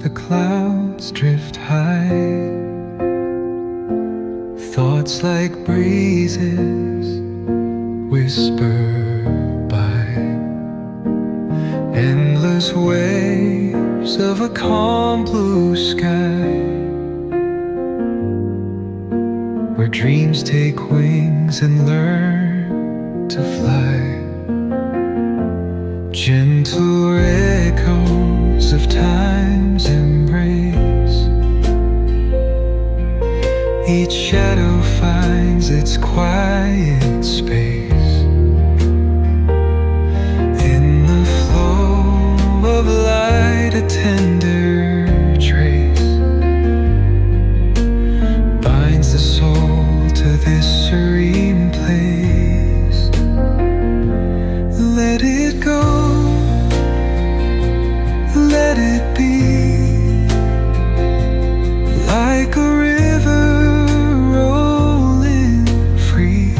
the clouds drift high. Thoughts like breezes whisper by. Endless waves of a calm blue sky, where dreams take wings and learn to fly. Gentle echoes of time's embrace. Each shadow finds its quiet space. In the flow of light, a tender trace binds the soul to this serene place. Let it go, let it be, like a river rolling free.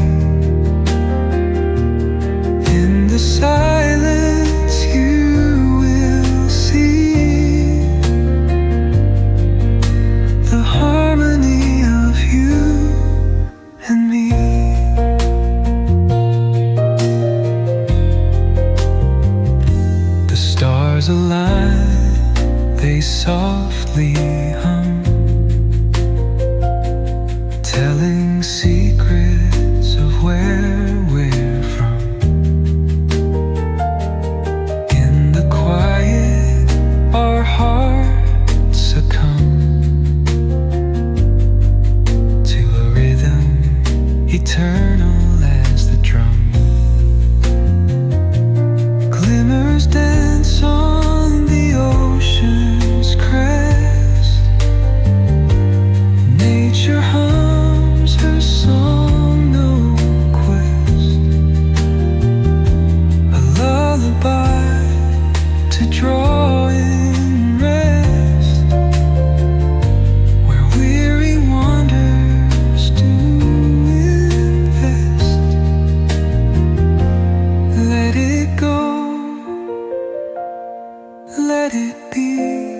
In the silence you will see the harmony of you and me. The stars align, they softly hum, telling secrets of where we're from. In the quiet, our hearts succumb to a rhythm eternal as the drum. Glimmers dance on the ocean's crest. Nature hums her song, no quest. A lullaby to draw in rest, where weary wanderers do invest. Let it go, let it be.